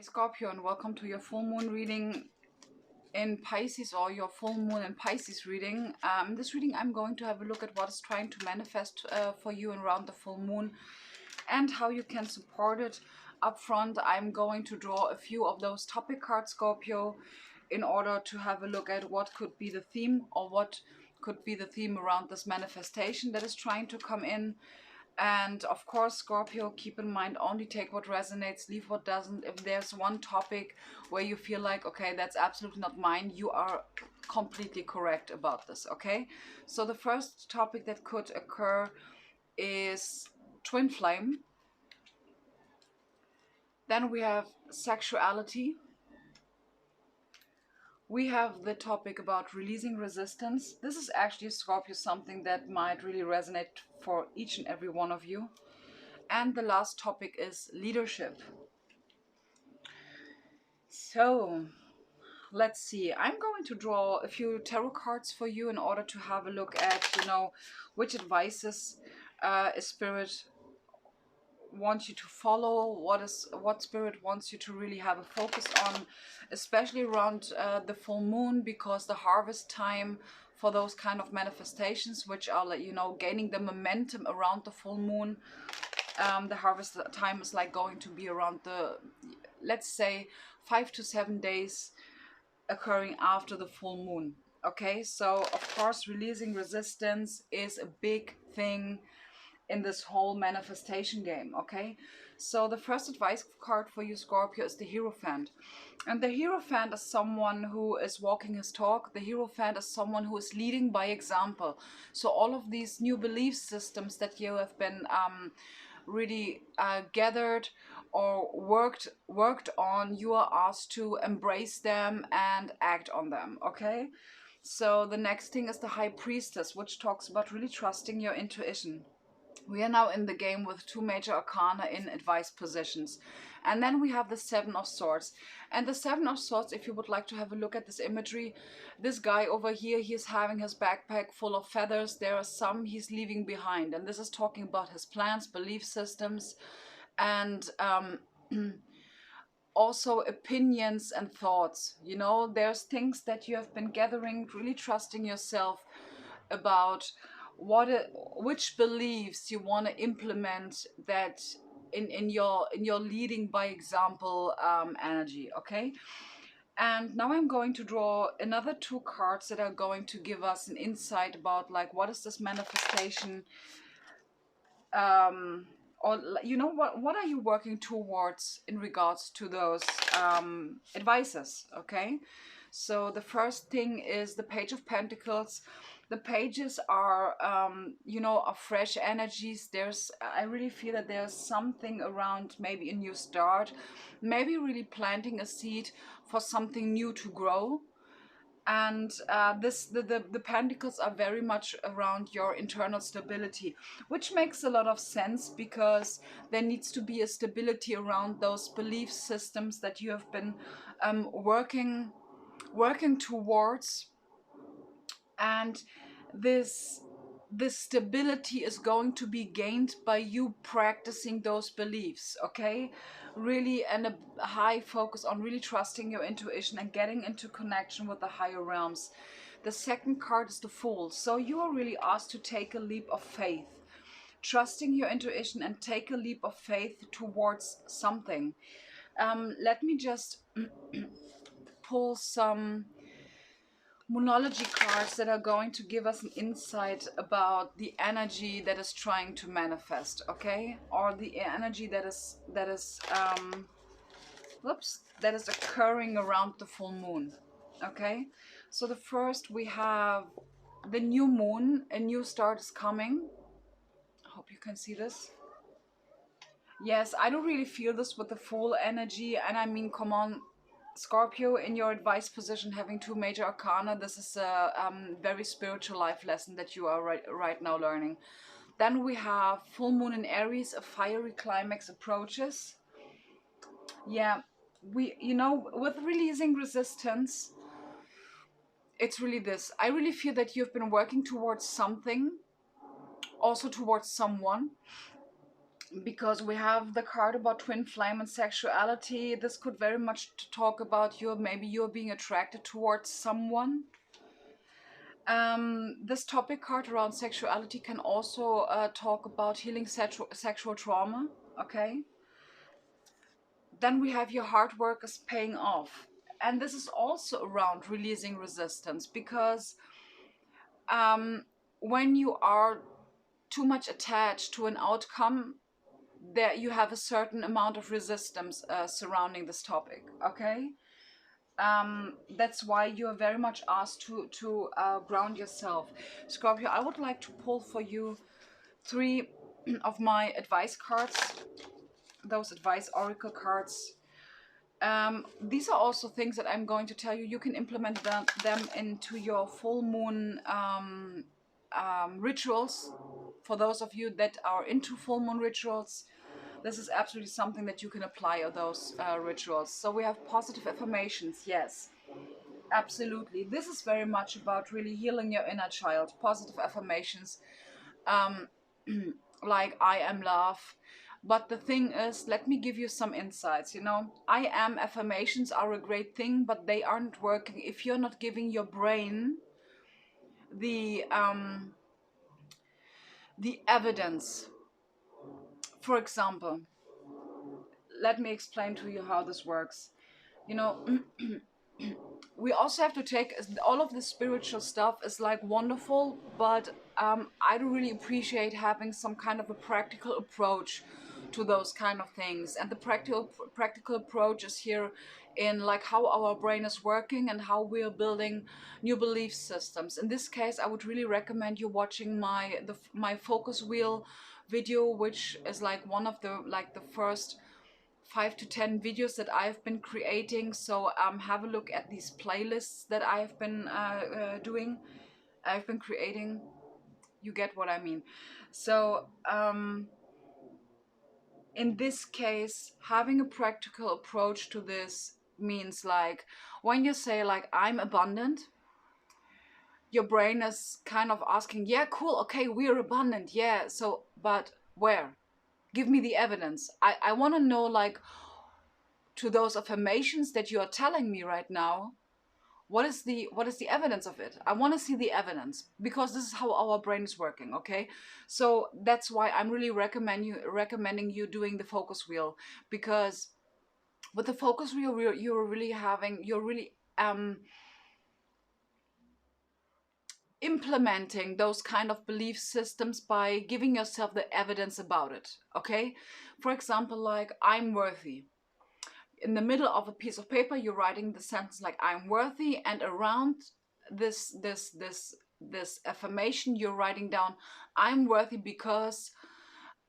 Scorpio, and welcome to your full moon reading in Pisces, or your full moon in Pisces reading. In this reading, I'm going to have a look at what is trying to manifest for you around the full moon and how you can support it. Up front, I'm going to draw a few of those topic cards, Scorpio, in order to have a look at what could be the theme, or what could be the theme around this manifestation that is trying to come in. And of course, Scorpio, keep in mind, only take what resonates, leave what doesn't. If there's one topic where you feel like, okay, that's absolutely not mine, you are completely correct about this, okay? So the first topic that could occur is twin flame. Then we have sexuality. We have the topic about releasing resistance. This is actually, Scorpio, something that might really resonate for each and every one of you. And the last topic is leadership. So let's see. I'm going to draw a few tarot cards for you in order to have a look at, which advices Spirit wants you to follow, what Spirit wants you to really have a focus on, especially around the full moon, because the harvest time for those kind of manifestations, which are, gaining the momentum around the full moon. The harvest time is like going to be around the, let's say, 5 to 7 days occurring after the full moon. Okay, so of course releasing resistance is a big thing in this whole manifestation game. Okay, so the first advice card for you, Scorpio, is the Hierophant. And the Hierophant is someone who is walking his talk. The Hierophant is someone who is leading by example. So all of these new belief systems that you have been really gathered or worked on, you are asked to embrace them and act on them. Okay, so the next thing is the High Priestess, which talks about really trusting your intuition. We are now in the game with two major arcana in advice positions. And then we have the Seven of Swords. And the Seven of Swords, if you would like to have a look at this imagery, this guy over here, he's having his backpack full of feathers. There are some he's leaving behind. And this is talking about his plans, belief systems, and also opinions and thoughts. There's things that you have been gathering, really trusting yourself about which beliefs you want to implement that in your leading by example energy. Okay, and now I'm going to draw another two cards that are going to give us an insight about, like, what is this manifestation, or what are you working towards in regards to those advices. Okay, so the first thing is the Page of Pentacles. The pages are are fresh energies. I really feel that there's something around, maybe a new start, maybe really planting a seed for something new to grow. And the pentacles are very much around your internal stability, which makes a lot of sense, because there needs to be a stability around those belief systems that you have been working towards. And this stability is going to be gained by you practicing those beliefs. Okay, really, and a high focus on really trusting your intuition and getting into connection with the higher realms. The second card is the Fool. So you are really asked to take a leap of faith, trusting your intuition, and take a leap of faith towards something. Let me just pull some Moonology cards that are going to give us an insight about the energy that is trying to manifest. Okay, or the energy that is occurring around the full moon. Okay, so the first, we have the new moon. A new start is coming. I hope you can see this. Yes, I don't really feel this with the full energy. And I mean, come on, Scorpio, in your advice position, having two major arcana, this is a very spiritual life lesson that you are right now learning. Then we have full moon in Aries, a fiery climax approaches. Yeah, with releasing resistance, it's really this. I really feel that you've been working towards something, also towards someone. because we have the card about twin flame and sexuality. This could very much talk about you, maybe you're being attracted towards someone. This topic card around sexuality can also talk about healing sexual trauma. Okay. Then we have your hard work is paying off. And this is also around releasing resistance, because um, when you are too much attached to an outcome, there you have a certain amount of resistance surrounding this topic. Okay. That's why you are very much asked to ground yourself. Scorpio, I would like to pull for you 3 of my advice cards, those advice oracle cards. These are also things that I'm going to tell you. You can implement them into your full moon rituals. For those of you that are into full moon rituals, this is absolutely something that you can apply of those rituals. So we have positive affirmations. Yes, absolutely. This is very much about really healing your inner child. Positive affirmations, um, like I am love. But the thing is, let me give you some insights. I am affirmations are a great thing, but they aren't working if you're not giving your brain the evidence. For example, let me explain to you how this works. You know, we also have to take all of the spiritual stuff is like wonderful, but I do really appreciate having some kind of a practical approach to those kind of things. And the practical approach is here in like how our brain is working and how we are building new belief systems. In this case, I would really recommend you watching my focus wheel video, which is like one of the first 5 to 10 videos that I've been creating. So have a look at these playlists that I've been doing. I've been creating. You get what I mean. So in this case, having a practical approach to this means like when you say like I'm abundant, your brain is kind of asking, yeah, cool, okay, we're abundant, yeah. So, but where? Give me the evidence. I want to know, like, to those affirmations that you are telling me right now, what is the evidence of it? I want to see the evidence, because this is how our brain is working. Okay, so that's why I'm really recommending you doing the focus wheel, because with the focus wheel you're really implementing those kind of belief systems by giving yourself the evidence about it. Okay, for example, like I'm worthy. In the middle of a piece of paper you're writing the sentence like I'm worthy, and around this affirmation you're writing down I'm worthy because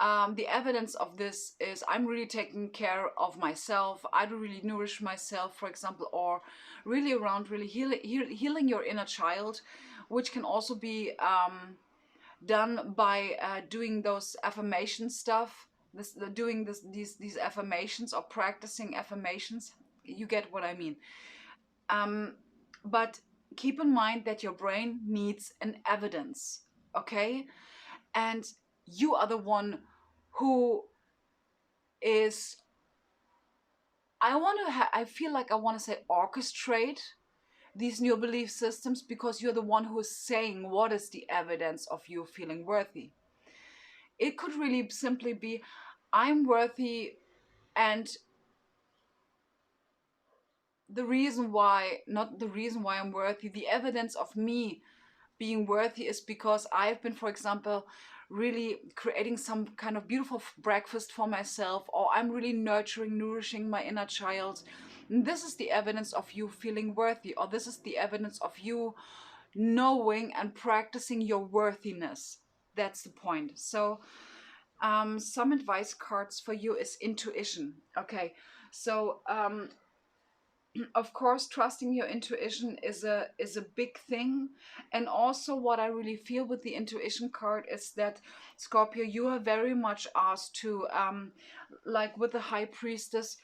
the evidence of this is I'm really taking care of myself, I do really nourish myself, for example, or really around really healing your inner child, which can also be done by doing those affirmation stuff, doing these affirmations or practicing affirmations. You get what I mean. But keep in mind that your brain needs an evidence. Okay, and you are the one who is, I feel like I want to say orchestrate these new belief systems, because you're the one who is saying what is the evidence of you feeling worthy. It could really simply be I'm worthy, and the reason why, not the reason why I'm worthy, the evidence of me being worthy is because I've been, for example, really creating some kind of beautiful breakfast for myself, or I'm really nourishing my inner child. And this is the evidence of you feeling worthy, or this is the evidence of you knowing and practicing your worthiness. That's the point. So some advice cards for you is intuition. Okay, so of course trusting your intuition is a big thing. And also what I really feel with the intuition card is that, Scorpio, you are very much asked to like with the high priestess,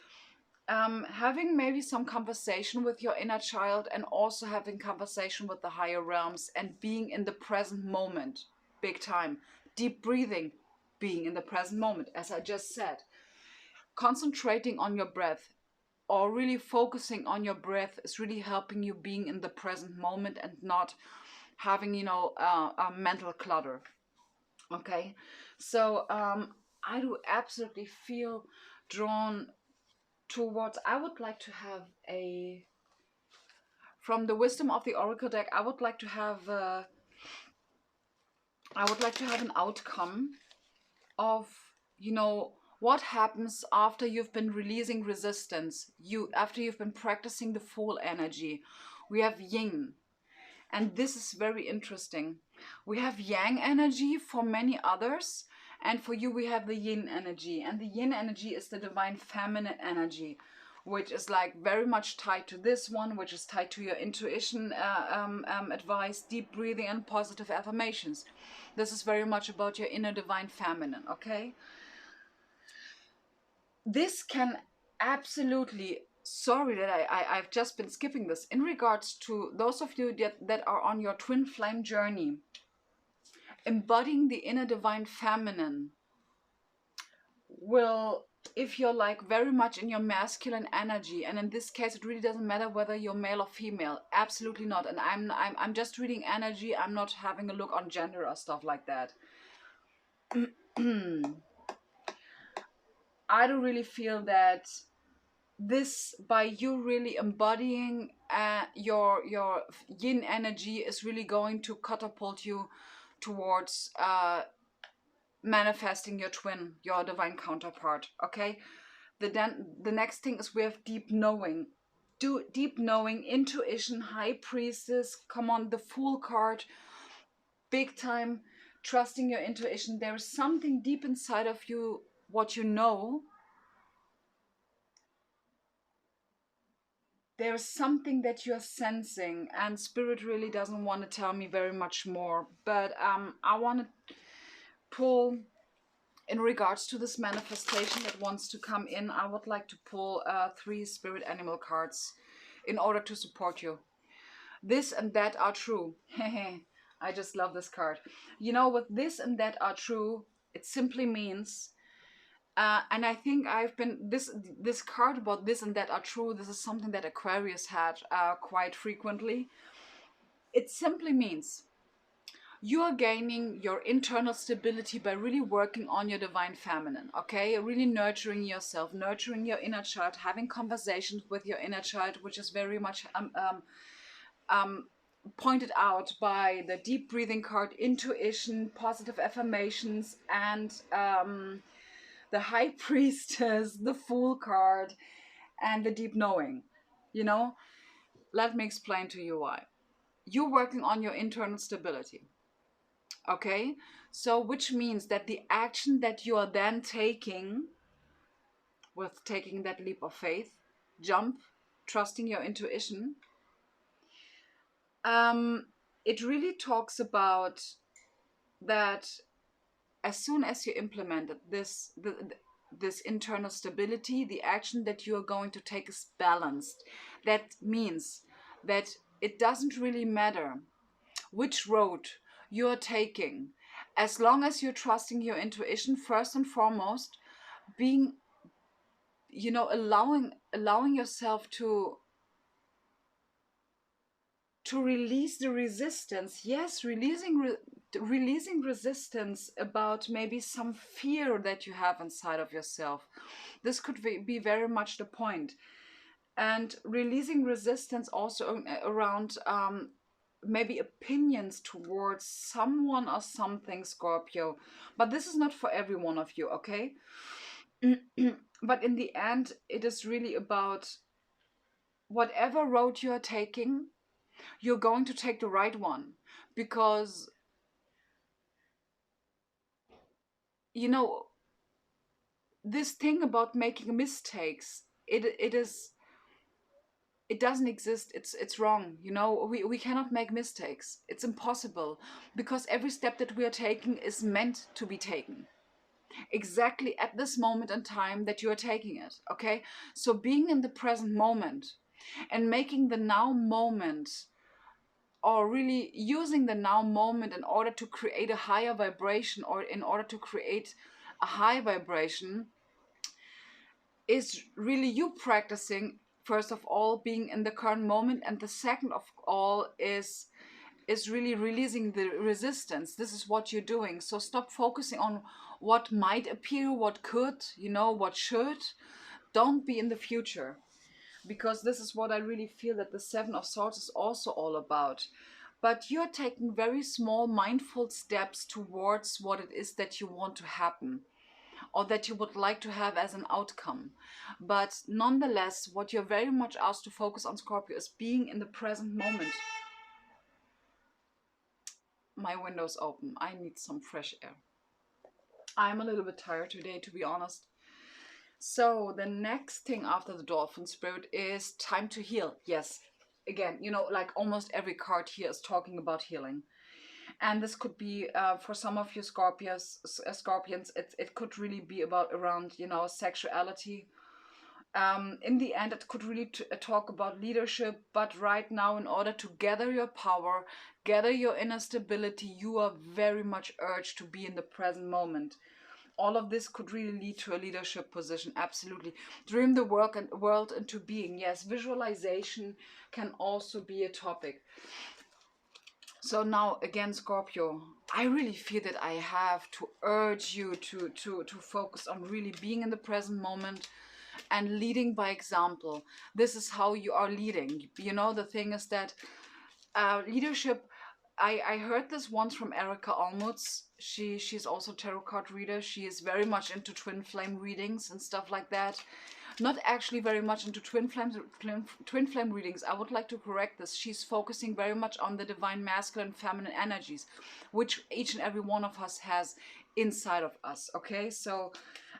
having maybe some conversation with your inner child, and also having conversation with the higher realms, and being in the present moment, big time, deep breathing, being in the present moment, as I just said. Concentrating on your breath or really focusing on your breath is really helping you being in the present moment and not having, a mental clutter. Okay, so I do absolutely feel drawn towards. I would like to have a from the wisdom of the Oracle deck. I would like to have an outcome of, what happens after you've been releasing resistance. After you've been practicing the full energy. We have yin, and this is very interesting. We have yang energy for many others, and for you we have the yin energy. And the yin energy is the divine feminine energy, which is like very much tied to this one, which is tied to your intuition, advice, deep breathing, and positive affirmations. This is very much about your inner divine feminine, okay? This can absolutely, sorry that I've just been skipping this, in regards to those of you that are on your twin flame journey, embodying the inner divine feminine will, if you're like very much in your masculine energy, and in this case it really doesn't matter whether you're male or female, absolutely not, and I'm just reading energy, I'm not having a look on gender or stuff like that. I do really feel that this, by you really embodying your yin energy, is really going to catapult you towards manifesting your twin, your divine counterpart. Okay, the next thing is we have deep knowing. Deep knowing, intuition, high priestess, come on, the Fool card, big time, trusting your intuition. There is something deep inside of you, what you know. There's something that you're sensing, and spirit really doesn't want to tell me very much more, but I want to pull, in regards to this manifestation that wants to come in, I would like to pull 3 spirit animal cards in order to support you. This and that are true. I just love this card. With this and that are true, it simply means, and I think I've been, this card about this and that are true, this is something that Aquarius had quite frequently. It simply means you are gaining your internal stability by really working on your divine feminine, okay? Really nurturing yourself, nurturing your inner child, having conversations with your inner child, which is very much pointed out by the deep breathing card, intuition, positive affirmations, and the High Priestess, the Fool card, and the deep knowing. Let me explain to you why. You're working on your internal stability. Okay, so which means that the action that you are then taking, with taking that leap of faith, jump, trusting your intuition, it really talks about that as soon as you implemented this internal stability, the action that you are going to take is balanced. That means that it doesn't really matter which road you're taking, as long as you're trusting your intuition first and foremost, being, allowing yourself to release the resistance. Yes, releasing resistance about maybe some fear that you have inside of yourself. This could be very much the point. And releasing resistance also around maybe opinions towards someone or something, Scorpio. But this is not for every one of you, okay? But in the end, it is really about whatever road you are taking, you're going to take the right one. Because, this thing about making mistakes, it doesn't exist. It's wrong. We cannot make mistakes. It's impossible, because every step that we are taking is meant to be taken exactly at this moment in time that you are taking it. Okay, so being in the present moment and making the now moment or really using the now moment in order to create a higher vibration, or in order to create a high vibration, is really you practicing, first of all, being in the current moment, and the second of all is really releasing the resistance. This is what you're doing. So stop focusing on what might appear, what could, what should. Don't be in the future, because this is what I really feel that the Seven of Swords is also all about. But you're taking very small mindful steps towards what it is that you want to happen, or that you would like to have as an outcome. But nonetheless, what you're very much asked to focus on, Scorpio, is being in the present moment. My window's open. I need some fresh air. I'm a little bit tired today, to be honest. So the next thing after the dolphin spirit is time to heal. Yes. Again, like almost every card here is talking about healing. And this could be, for some of you Scorpions, it could really be around, sexuality. In the end, it could really talk about leadership. But right now, in order to gather your power, gather your inner stability, you are very much urged to be in the present moment. All of this could really lead to a leadership position. Absolutely. Dream the world into being. Yes, visualization can also be a topic. So now again, Scorpio, I really feel that I have to urge you to focus on really being in the present moment and leading by example. This is how you are leading. The thing is that leadership, I heard this once from Erica Almutz. She's also tarot card reader. She is very much into twin flame readings and stuff like that. Not actually very much into twin flame readings. I would like to correct this. She's focusing very much on the divine masculine and feminine energies, which each and every one of us has inside of us. Okay, so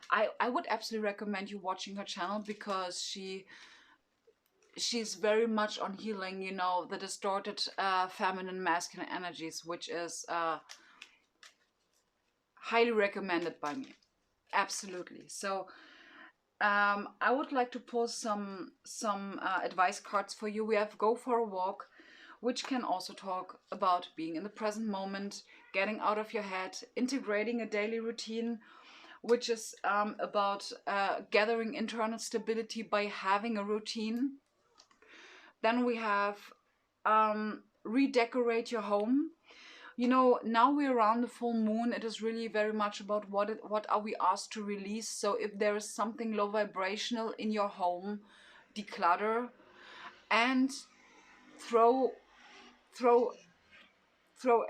I would absolutely recommend you watching her channel, because she's very much on healing, the distorted feminine masculine energies, which is highly recommended by me. Absolutely. So I would like to pull some advice cards for you. We have Go for a Walk, which can also talk about being in the present moment, getting out of your head, integrating a daily routine, which is about gathering internal stability by having a routine. Then we have redecorate your home. Now we're around the full moon. It is really very much about what are we asked to release. So if there is something low vibrational in your home, declutter and throw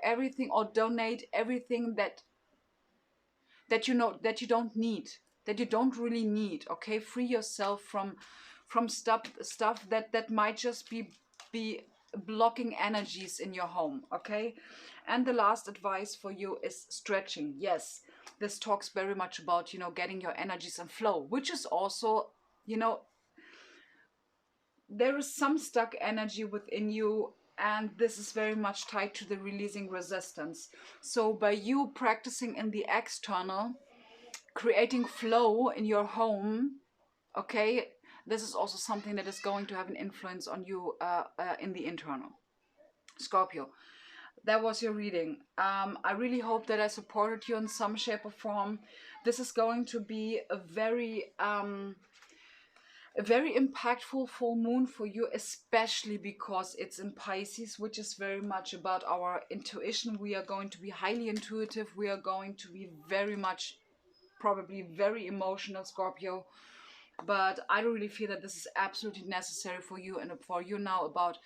everything, or donate everything that you don't need, that you don't really need. Okay, free yourself from stuff that might just be blocking energies in your home. Okay, and the last advice for you is stretching. Yes, this talks very much about getting your energies in flow, which is also there is some stuck energy within you, and this is very much tied to the releasing resistance. So by you practicing in the external, creating flow in your home, okay, this is also something that is going to have an influence on you in the internal. Scorpio, that was your reading. I really hope that I supported you in some shape or form. This is going to be a very impactful full moon for you, especially because it's in Pisces, which is very much about our intuition. We are going to be highly intuitive. We are going to be very much, probably very emotional, Scorpio. But I really feel that this is absolutely necessary for you, and for you now, about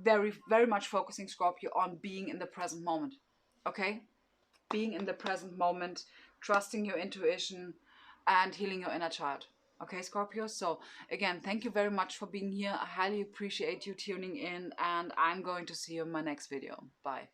very, very much focusing, Scorpio, on being in the present moment. Okay? Being in the present moment, trusting your intuition, and healing your inner child. Okay, Scorpio? So again, thank you very much for being here. I highly appreciate you tuning in, and I'm going to see you in my next video. Bye.